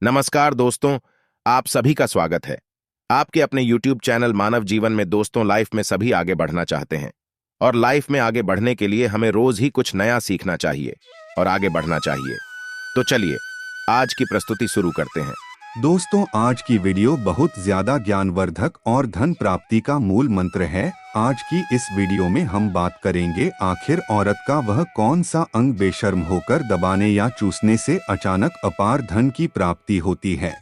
नमस्कार दोस्तों, आप सभी का स्वागत है। आपके अपने YouTube चैनल मानव जीवन में दोस्तों, लाइफ में सभी आगे बढ़ना चाहते हैं और लाइफ में आगे बढ़ने के लिए हमें रोज ही कुछ नया सीखना चाहिए और आगे बढ़ना चाहिए। तो चलिए आज की प्रस्तुति शुरू करते हैं। दोस्तों, आज की वीडियो बहुत ज्यादा ज्ञानवर्धक और धन प्राप्ति का मूल मंत्र है। आज की इस वीडियो में हम बात करेंगे आखिर औरत का वह कौन सा अंग बेशर्म होकर दबाने या चूसने से अचानक अपार धन की प्राप्ति होती है।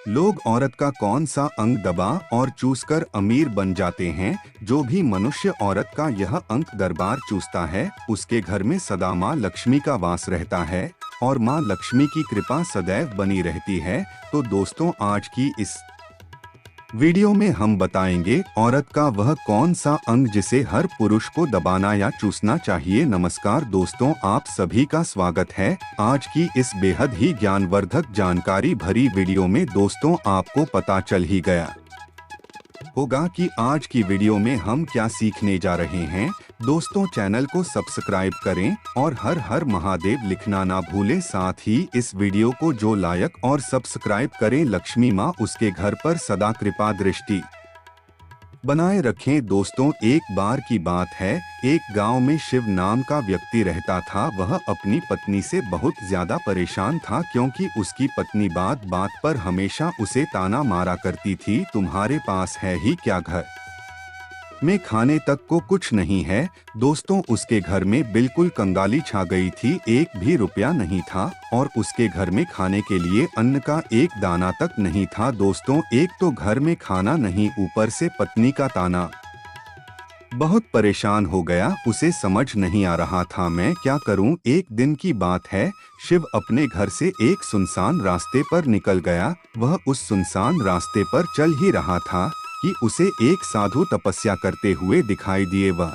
लोग औरत का कौन सा अंग दबा और चूसकर अमीर बन जाते हैं। जो भी मनुष्य औरत का यह अंग दरबार चूसता है, उसके घर में सदा माँ लक्ष्मी का वास रहता है और माँ लक्ष्मी की कृपा सदैव बनी रहती है। तो दोस्तों, आज की इस वीडियो में हम बताएंगे औरत का वह कौन सा अंग जिसे हर पुरुष को दबाना या चूसना चाहिए। नमस्कार दोस्तों, आप सभी का स्वागत है आज की इस बेहद ही ज्ञानवर्धक जानकारी भरी वीडियो में। दोस्तों, आपको पता चल ही गया होगा कि आज की वीडियो में हम क्या सीखने जा रहे हैं। दोस्तों, चैनल को सब्सक्राइब करें और हर हर महादेव लिखना ना भूलें। साथ ही इस वीडियो को जो लाइक और सब्सक्राइब करें, लक्ष्मी माँ उसके घर पर सदा कृपा दृष्टि बनाए रखें। दोस्तों, एक बार की बात है, एक गांव में शिव नाम का व्यक्ति रहता था। वह अपनी पत्नी से बहुत ज्यादा परेशान था क्योंकि उसकी पत्नी बात बात पर हमेशा उसे ताना मारा करती थी, तुम्हारे पास है ही क्या घर में खाने तक को कुछ नहीं है। दोस्तों, उसके घर में बिल्कुल कंगाली छा गई थी, एक भी रुपया नहीं था और उसके घर में खाने के लिए अन्न का एक दाना तक नहीं था। दोस्तों, एक तो घर में खाना नहीं, ऊपर से पत्नी का ताना। बहुत परेशान हो गया, उसे समझ नहीं आ रहा था मैं क्या करूं। एक दिन की बात है, शिव अपने घर से एक सुनसान रास्ते पर निकल गया। वह उस सुनसान रास्ते पर चल ही रहा था कि उसे एक साधु तपस्या करते हुए दिखाई दिए। वह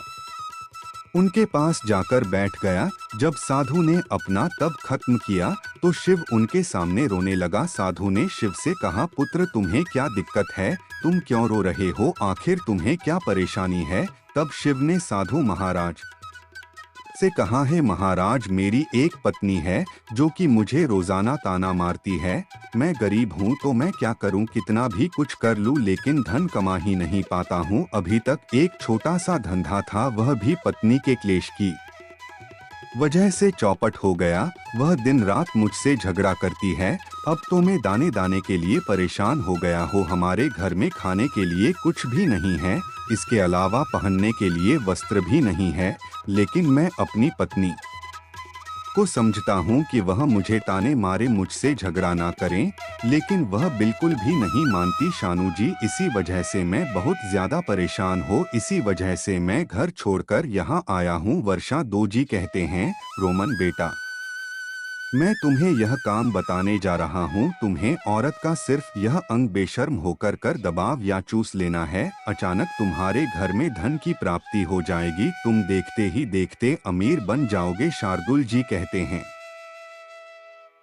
उनके पास जाकर बैठ गया। जब साधु ने अपना तप खत्म किया तो शिव उनके सामने रोने लगा। साधु ने शिव से कहा, पुत्र तुम्हें क्या दिक्कत है, तुम क्यों रो रहे हो, आखिर तुम्हें क्या परेशानी है। तब शिव ने साधु महाराज से कहा, है महाराज, मेरी एक पत्नी है जो कि मुझे रोजाना ताना मारती है। मैं गरीब हूँ तो मैं क्या करूँ, कितना भी कुछ कर लूँ लेकिन धन कमा ही नहीं पाता हूँ। अभी तक एक छोटा सा धंधा था, वह भी पत्नी के क्लेश की वजह से चौपट हो गया। वह दिन रात मुझसे झगड़ा करती है। अब तो मैं दाने दाने के लिए परेशान हो गया हूँ। हमारे घर में खाने के लिए कुछ भी नहीं है, इसके अलावा पहनने के लिए वस्त्र भी नहीं है। लेकिन मैं अपनी पत्नी को समझता हूँ कि वह मुझे ताने मारे, मुझसे झगड़ा ना करें, लेकिन वह बिल्कुल भी नहीं मानती। शानू जी, इसी वजह से मैं बहुत ज्यादा परेशान हो, इसी वजह से मैं घर छोड़कर यहाँ आया हूँ। वर्षा दो जी कहते हैं, रोमन बेटा, मैं तुम्हें यह काम बताने जा रहा हूँ। तुम्हें औरत का सिर्फ यह अंग बेशर्म होकर कर दबाव या चूस लेना है। अचानक तुम्हारे घर में धन की प्राप्ति हो जाएगी, तुम देखते ही देखते अमीर बन जाओगे। शार्दुल जी कहते हैं,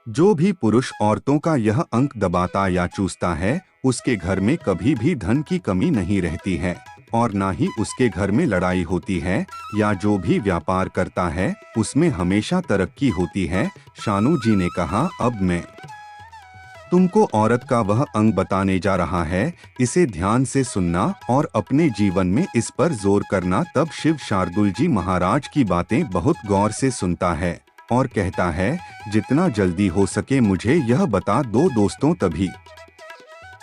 जो भी पुरुष औरतों का यह अंग दबाता या चूसता है, उसके घर में कभी भी धन की कमी नहीं रहती है और ना ही उसके घर में लड़ाई होती है, या जो भी व्यापार करता है उसमें हमेशा तरक्की होती है। शानू जी ने कहा, अब मैं तुमको औरत का वह अंग बताने जा रहा है, इसे ध्यान से सुनना और अपने जीवन में इस पर जोर करना। तब शिव शार्दुल जी महाराज की बातें बहुत गौर से सुनता है और कहता है, जितना जल्दी हो सके मुझे यह बता दो। दोस्तों, तभी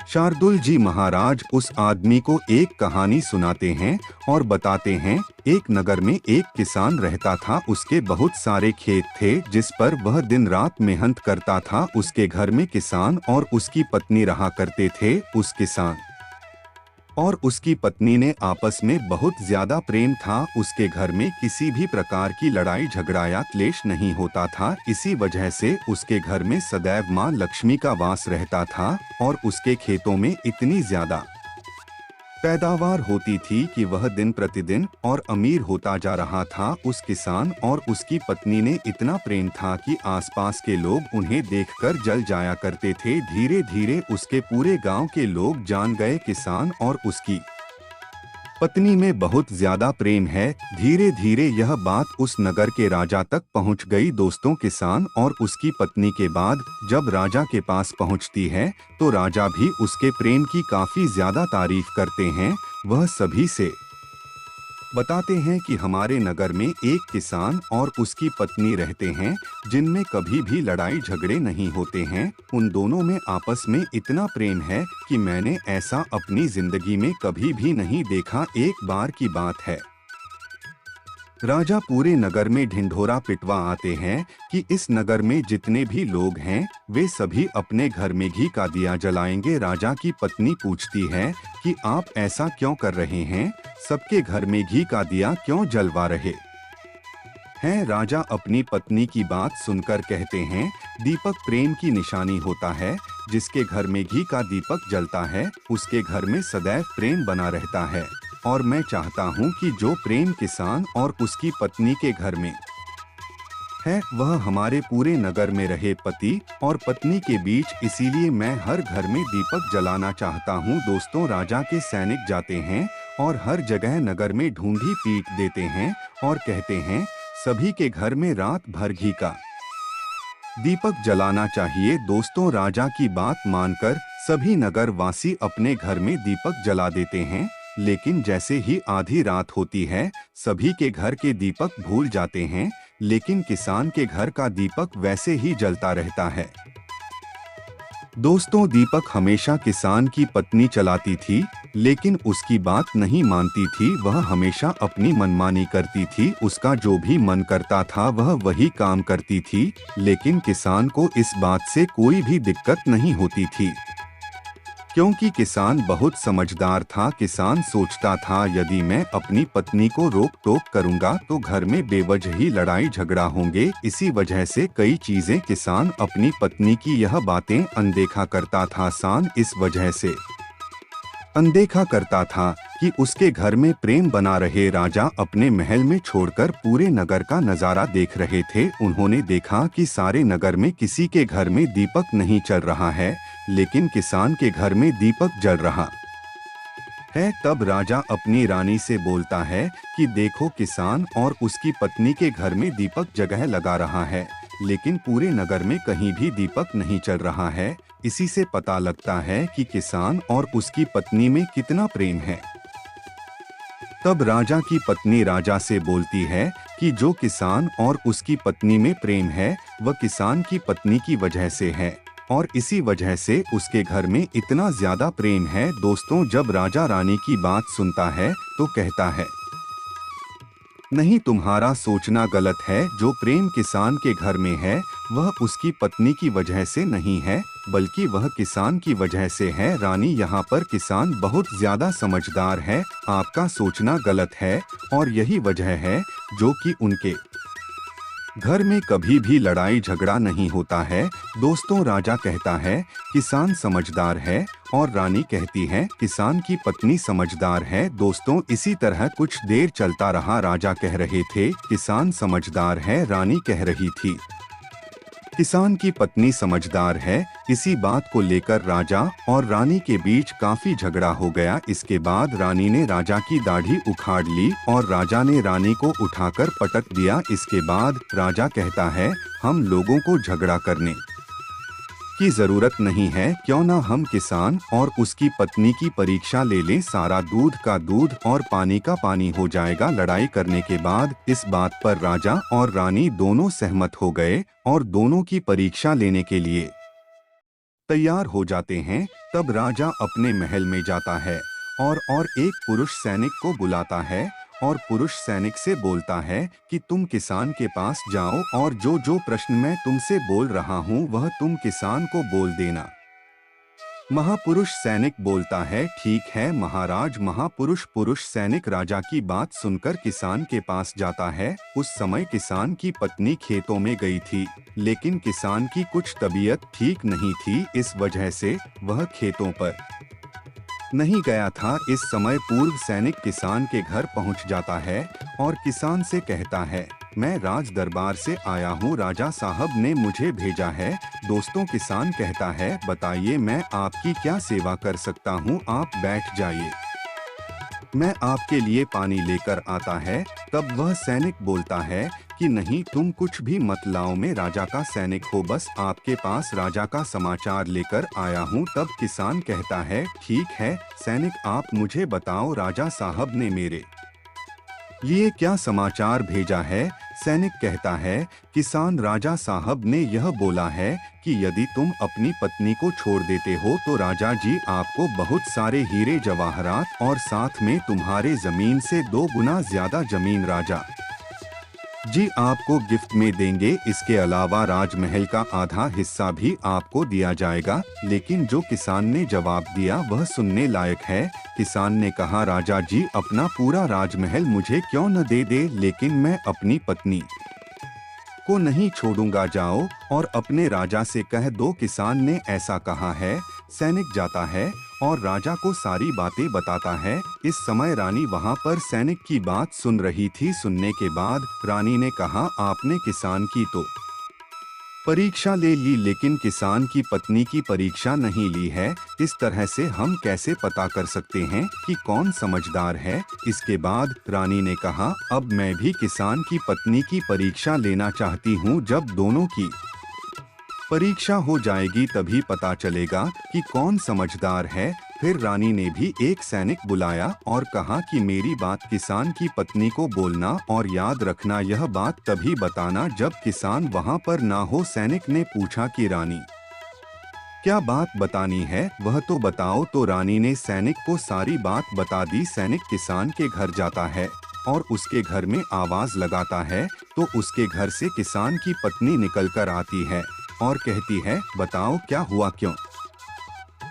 शार्दुल जी महाराज उस आदमी को एक कहानी सुनाते हैं और बताते हैं, एक नगर में एक किसान रहता था। उसके बहुत सारे खेत थे जिस पर वह दिन रात मेहनत करता था। उसके घर में किसान और उसकी पत्नी रहा करते थे। उस किसान और उसकी पत्नी ने आपस में बहुत ज्यादा प्रेम था। उसके घर में किसी भी प्रकार की लड़ाई झगड़ा या क्लेश नहीं होता था। इसी वजह से उसके घर में सदैव माँ लक्ष्मी का वास रहता था और उसके खेतों में इतनी ज्यादा पैदावार होती थी कि वह दिन प्रतिदिन और अमीर होता जा रहा था। उस किसान और उसकी पत्नी ने इतना प्रेम था कि आसपास के लोग उन्हें देखकर जल जाया करते थे। धीरे धीरे उसके पूरे गांव के लोग जान गए किसान और उसकी पत्नी में बहुत ज्यादा प्रेम है। धीरे धीरे यह बात उस नगर के राजा तक पहुंच गई। दोस्तों, किसान और उसकी पत्नी के बाद जब राजा के पास पहुंचती है तो राजा भी उसके प्रेम की काफी ज्यादा तारीफ करते हैं। वह सभी से बताते हैं कि हमारे नगर में एक किसान और उसकी पत्नी रहते हैं जिनमें कभी भी लड़ाई झगड़े नहीं होते हैं। उन दोनों में आपस में इतना प्रेम है कि मैंने ऐसा अपनी जिंदगी में कभी भी नहीं देखा। एक बार की बात है, राजा पूरे नगर में ढिंढोरा पिटवा आते हैं कि इस नगर में जितने भी लोग हैं वे सभी अपने घर में घी का दिया जलाएंगे। राजा की पत्नी पूछती है कि आप ऐसा क्यों कर रहे हैं, सबके घर में घी का दिया क्यों जलवा रहे हैं। राजा अपनी पत्नी की बात सुनकर कहते हैं, दीपक प्रेम की निशानी होता है। जिसके घर में घी का दीपक जलता है उसके घर में सदैव प्रेम बना रहता है। और मैं चाहता हूँ कि जो प्रेम किसान और उसकी पत्नी के घर में है वह हमारे पूरे नगर में रहे, पति और पत्नी के बीच। इसीलिए मैं हर घर में दीपक जलाना चाहता हूँ। दोस्तों, राजा के सैनिक जाते हैं और हर जगह नगर में ढूंढी पीट देते हैं और कहते हैं सभी के घर में रात भर घी का दीपक जलाना चाहिए। दोस्तों, राजा की बात मानकर सभी नगर वासी अपने घर में दीपक जला देते हैं। लेकिन जैसे ही आधी रात होती है सभी के घर के दीपक भूल जाते हैं, लेकिन किसान के घर का दीपक वैसे ही जलता रहता है। दोस्तों, दीपक हमेशा किसान की पत्नी चलाती थी, लेकिन उसकी बात नहीं मानती थी। वह हमेशा अपनी मनमानी करती थी। उसका जो भी मन करता था वह वही काम करती थी, लेकिन किसान को इस बात से कोई भी दिक्कत नहीं होती थी, क्योंकि किसान बहुत समझदार था। किसान सोचता था यदि मैं अपनी पत्नी को रोक टोक करूंगा तो घर में बेवजह ही लड़ाई झगड़ा होंगे। इसी वजह से कई चीजें किसान अपनी पत्नी की यह बातें अनदेखा करता था। सान इस वजह से अनदेखा करता था कि उसके घर में प्रेम बना रहे। राजा अपने महल में छोड़कर पूरे नगर का नजारा देख रहे थे। उन्होंने देखा कि सारे नगर में किसी के घर में दीपक नहीं चल रहा है, लेकिन किसान के घर में दीपक जल रहा है। तब राजा अपनी रानी से बोलता है कि देखो, किसान और उसकी पत्नी के घर में दीपक जगह लगा रहा है, लेकिन पूरे नगर में कहीं भी दीपक नहीं चल रहा है। इसी से पता लगता है कि किसान और उसकी पत्नी में कितना प्रेम है। तब राजा की पत्नी राजा से बोलती है कि जो किसान और उसकी पत्नी में प्रेम है वह किसान की पत्नी की वजह से है, और इसी वजह से उसके घर में इतना ज्यादा प्रेम है। दोस्तों, जब राजा रानी की बात सुनता है तो कहता है, नहीं, तुम्हारा सोचना गलत है। जो प्रेम किसान के घर में है वह उसकी पत्नी की वजह से नहीं है, बल्कि वह किसान की वजह से है। रानी, यहाँ पर किसान बहुत ज्यादा समझदार है। आपका सोचना गलत है, और यही वजह है जो कि उनके घर में कभी भी लड़ाई झगड़ा नहीं होता है। दोस्तों, राजा कहता है किसान समझदार है, और रानी कहती है किसान की पत्नी समझदार है। दोस्तों, इसी तरह कुछ देर चलता रहा। राजा कह रहे थे किसान समझदार है, रानी कह रही थी किसान की पत्नी समझदार है। इसी बात को लेकर राजा और रानी के बीच काफी झगड़ा हो गया। इसके बाद रानी ने राजा की दाढ़ी उखाड़ ली और राजा ने रानी को उठाकर पटक दिया। इसके बाद राजा कहता है, हम लोगों को झगड़ा करने की जरूरत नहीं है, क्यों ना हम किसान और उसकी पत्नी की परीक्षा ले लें। सारा दूध का दूध और पानी का पानी हो जाएगा। लड़ाई करने के बाद इस बात पर राजा और रानी दोनों सहमत हो गए और दोनों की परीक्षा लेने के लिए तैयार हो जाते हैं। तब राजा अपने महल में जाता है और एक पुरुष सैनिक को बुलाता है और पुरुष सैनिक से बोलता है कि तुम किसान के पास जाओ और जो जो प्रश्न मैं तुमसे बोल रहा हूँ वह तुम किसान को बोल देना। महापुरुष सैनिक बोलता है, ठीक है महाराज। पुरुष सैनिक राजा की बात सुनकर किसान के पास जाता है। उस समय किसान की पत्नी खेतों में गई थी, लेकिन किसान की कुछ तबीयत ठीक नहीं थी, इस वजह से वह खेतों पर नहीं गया था। इस समय पूर्व सैनिक किसान के घर पहुंच जाता है और किसान से कहता है, मैं राज दरबार से आया हूं, राजा साहब ने मुझे भेजा है। दोस्तों, किसान कहता है, बताइए मैं आपकी क्या सेवा कर सकता हूं, आप बैठ जाइए। मैं आपके लिए पानी लेकर आता है। तब वह सैनिक बोलता है कि नहीं, तुम कुछ भी मत लाओ, मैं राजा का सैनिक हो, बस आपके पास राजा का समाचार लेकर आया हूँ। तब किसान कहता है ठीक है सैनिक, आप मुझे बताओ राजा साहब ने मेरे लिए क्या समाचार भेजा है। सैनिक कहता है किसान, राजा साहब ने यह बोला है कि यदि तुम अपनी पत्नी को छोड़ देते हो तो राजा जी आपको बहुत सारे हीरे जवाहरात और साथ में तुम्हारे जमीन से 2 गुना ज्यादा जमीन राजा जी आपको गिफ्ट में देंगे। इसके अलावा राजमहल का आधा हिस्सा भी आपको दिया जाएगा। लेकिन जो किसान ने जवाब दिया वह सुनने लायक है। किसान ने कहा राजा जी अपना पूरा राजमहल मुझे क्यों न दे दे, लेकिन मैं अपनी पत्नी को नहीं छोड़ूंगा, जाओ और अपने राजा से कह दो किसान ने ऐसा कहा है। सैनिक जाता है और राजा को सारी बातें बताता है। इस समय रानी वहां पर सैनिक की बात सुन रही थी। सुनने के बाद रानी ने कहा आपने किसान की तो परीक्षा ले ली, लेकिन किसान की पत्नी की परीक्षा नहीं ली है। इस तरह से हम कैसे पता कर सकते हैं कि कौन समझदार है। इसके बाद रानी ने कहा अब मैं भी किसान की पत्नी की परीक्षा लेना चाहती हूँ। जब दोनों की परीक्षा हो जाएगी तभी पता चलेगा कि कौन समझदार है। फिर रानी ने भी एक सैनिक बुलाया और कहा कि मेरी बात किसान की पत्नी को बोलना और याद रखना, यह बात तभी बताना जब किसान वहां पर ना हो। सैनिक ने पूछा कि रानी क्या बात बतानी है, वह तो बताओ। तो रानी ने सैनिक को सारी बात बता दी। सैनिक किसान के घर जाता है और उसके घर में आवाज लगाता है तो उसके घर से किसान की पत्नी निकल कर आती है और कहती है बताओ क्या हुआ, क्यों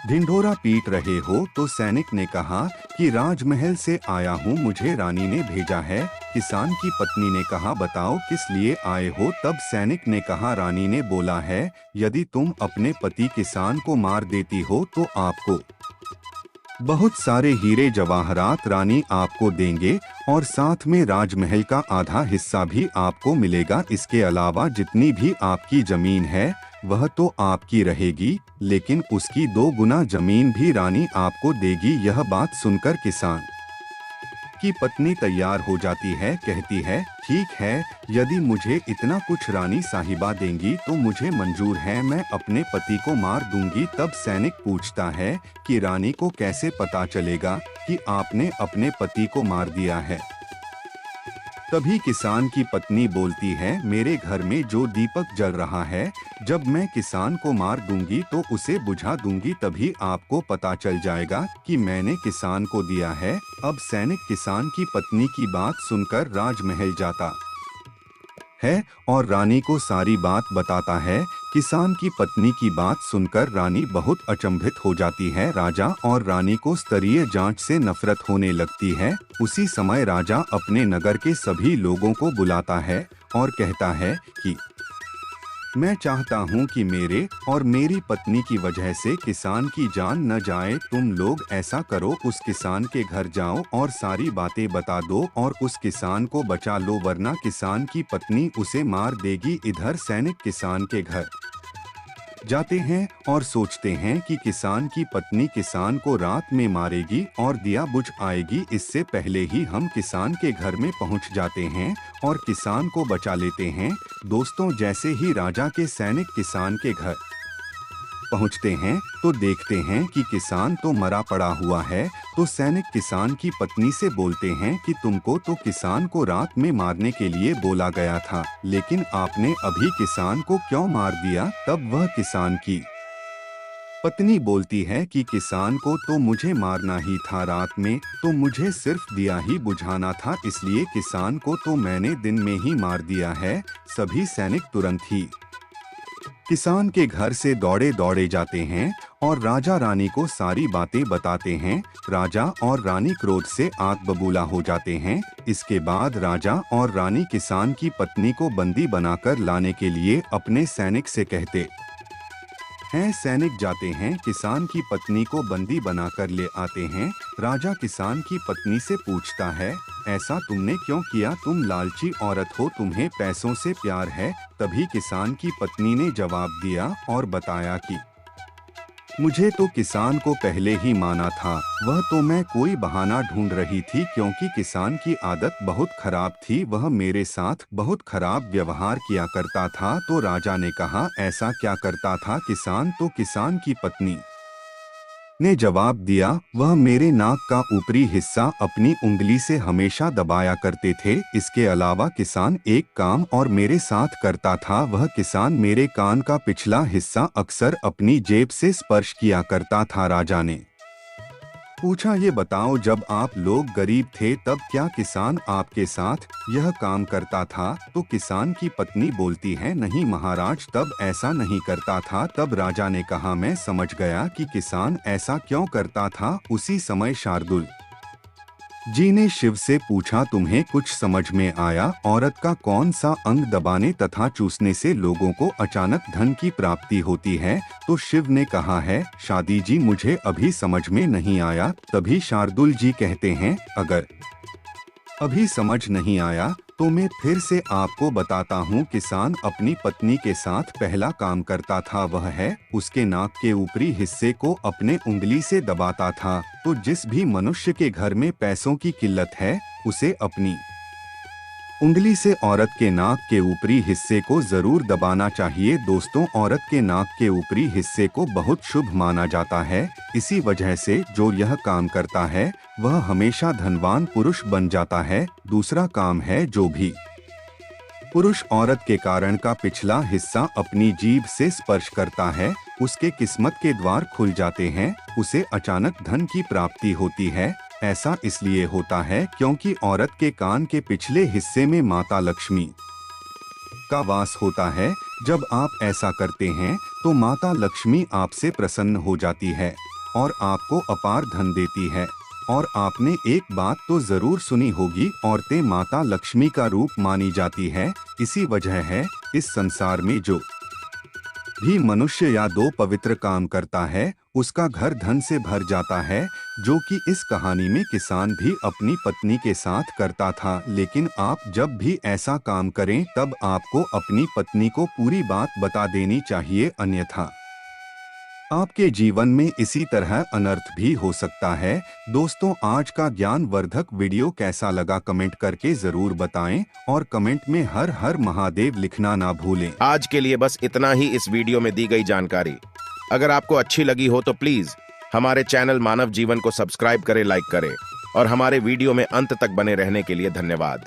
ढिंढोरा पीट रहे हो। तो सैनिक ने कहा कि राजमहल से आया हूँ, मुझे रानी ने भेजा है। किसान की पत्नी ने कहा बताओ किस लिए आए हो। तब सैनिक ने कहा रानी ने बोला है यदि तुम अपने पति किसान को मार देती हो तो आपको बहुत सारे हीरे जवाहरात रानी आपको देंगे और साथ में राजमहल का आधा हिस्सा भी आपको मिलेगा। इसके अलावा जितनी भी आपकी जमीन है वह तो आपकी रहेगी, लेकिन उसकी 2 गुना जमीन भी रानी आपको देगी। यह बात सुनकर किसान की पत्नी तैयार हो जाती है, कहती है ठीक है, यदि मुझे इतना कुछ रानी साहिबा देंगी तो मुझे मंजूर है, मैं अपने पति को मार दूंगी। तब सैनिक पूछता है कि रानी को कैसे पता चलेगा कि आपने अपने पति को मार दिया है। तभी किसान की पत्नी बोलती है मेरे घर में जो दीपक जल रहा है, जब मैं किसान को मार दूंगी तो उसे बुझा दूंगी, तभी आपको पता चल जाएगा कि मैंने किसान को दिया है। अब सैनिक किसान की पत्नी की बात सुनकर राजमहल जाता है और रानी को सारी बात बताता है। किसान की पत्नी की बात सुनकर रानी बहुत अचंभित हो जाती है। राजा और रानी को स्तरीय जांच से नफरत होने लगती है। उसी समय राजा अपने नगर के सभी लोगों को बुलाता है और कहता है कि मैं चाहता हूं कि मेरे और मेरी पत्नी की वजह से किसान की जान न जाए। तुम लोग ऐसा करो, उस किसान के घर जाओ और सारी बातें बता दो और उस किसान को बचा लो, वरना किसान की पत्नी उसे मार देगी। इधर सैनिक किसान के घर जाते हैं और सोचते हैं कि किसान की पत्नी किसान को रात में मारेगी और दिया बुझ आएगी। इससे पहले ही हम किसान के घर में पहुंच जाते हैं और किसान को बचा लेते हैं। दोस्तों, जैसे ही राजा के सैनिक किसान के घर पहुंचते हैं तो देखते हैं कि किसान तो मरा पड़ा हुआ है। तो सैनिक किसान की पत्नी से बोलते हैं कि तुमको तो किसान को रात में मारने के लिए बोला गया था, लेकिन आपने अभी किसान को क्यों मार दिया। तब वह किसान की पत्नी बोलती है कि किसान को तो मुझे मारना ही था रात में, तो मुझे सिर्फ दिया ही बुझाना था, इसलिए किसान को तो मैंने दिन में ही मार दिया है। सभी सैनिक तुरंत ही किसान के घर से दौड़े दौड़े जाते हैं और राजा रानी को सारी बातें बताते हैं। राजा और रानी क्रोध से आग बबूला हो जाते हैं। इसके बाद राजा और रानी किसान की पत्नी को बंदी बनाकर लाने के लिए अपने सैनिक से कहते हैं। सैनिक जाते हैं, किसान की पत्नी को बंदी बनाकर ले आते हैं। राजा किसान की पत्नी से पूछता है ऐसा तुमने क्यों किया, तुम लालची औरत हो, तुम्हें पैसों से प्यार है। तभी किसान की पत्नी ने जवाब दिया और बताया कि मुझे तो किसान को पहले ही माना था, वह तो मैं कोई बहाना ढूंढ रही थी क्योंकि किसान की आदत बहुत खराब थी, वह मेरे साथ बहुत खराब व्यवहार किया करता था। तो राजा ने कहा, ऐसा क्या करता था किसान? तो किसान की पत्नी ने जवाब दिया, वह मेरे नाक का ऊपरी हिस्सा अपनी उंगली से हमेशा दबाया करते थे। इसके अलावा किसान एक काम और मेरे साथ करता था, वह किसान मेरे कान का पिछला हिस्सा अक्सर अपनी जेब से स्पर्श किया करता था। राजा ने पूछा, ये बताओ, जब आप लोग गरीब थे तब क्या किसान आपके साथ यह काम करता था? तो किसान की पत्नी बोलती है, नहीं महाराज, तब ऐसा नहीं करता था। तब राजा ने कहा, मैं समझ गया कि किसान ऐसा क्यों करता था। उसी समय शार्दुल जी ने शिव से पूछा, तुम्हें कुछ समझ में आया? औरत का कौन सा अंग दबाने तथा चूसने से लोगों को अचानक धन की प्राप्ति होती है? तो शिव ने कहा है, शादी जी, मुझे अभी समझ में नहीं आया। तभी शार्दुल जी कहते हैं, अगर अभी समझ नहीं आया तो मैं फिर से आपको बताता हूँ। किसान अपनी पत्नी के साथ पहला काम करता था, वह है उसके नाक के ऊपरी हिस्से को अपने उंगली से दबाता था। तो जिस भी मनुष्य के घर में पैसों की किल्लत है, उसे अपनी उंगली से औरत के नाक के ऊपरी हिस्से को जरूर दबाना चाहिए। दोस्तों, औरत के नाक के ऊपरी हिस्से को बहुत शुभ माना जाता है। इसी वजह से जो यह काम करता है वह हमेशा धनवान पुरुष बन जाता है। दूसरा काम है, जो भी पुरुष औरत के कारण का पिछला हिस्सा अपनी जीभ से स्पर्श करता है, उसके किस्मत के द्वार खुल जाते हैं, उसे अचानक धन की प्राप्ति होती है। ऐसा इसलिए होता है क्योंकि औरत के कान के पिछले हिस्से में माता लक्ष्मी का वास होता है। जब आप ऐसा करते हैं तो माता लक्ष्मी आपसे प्रसन्न हो जाती है और आपको अपार धन देती है। और आपने एक बात तो जरूर सुनी होगी, औरतें माता लक्ष्मी का रूप मानी जाती है। इसी वजह है इस संसार में जो भी मनुष्य या दो पवित्र काम करता है, उसका घर धन से भर जाता है, जो कि इस कहानी में किसान भी अपनी पत्नी के साथ करता था। लेकिन आप जब भी ऐसा काम करें तब आपको अपनी पत्नी को पूरी बात बता देनी चाहिए, अन्यथा आपके जीवन में इसी तरह अनर्थ भी हो सकता है। दोस्तों, आज का ज्ञानवर्धक वीडियो कैसा लगा कमेंट करके जरूर बताएं और कमेंट में हर हर महादेव लिखना ना भूलें। आज के लिए बस इतना ही इस वीडियो में दी गई जानकारी। अगर आपको अच्छी लगी हो तो प्लीज हमारे चैनल मानव जीवन को सब्सक्राइब करें, लाइक करें और हमारे वीडियो में अंत तक बने रहने के लिए धन्यवाद।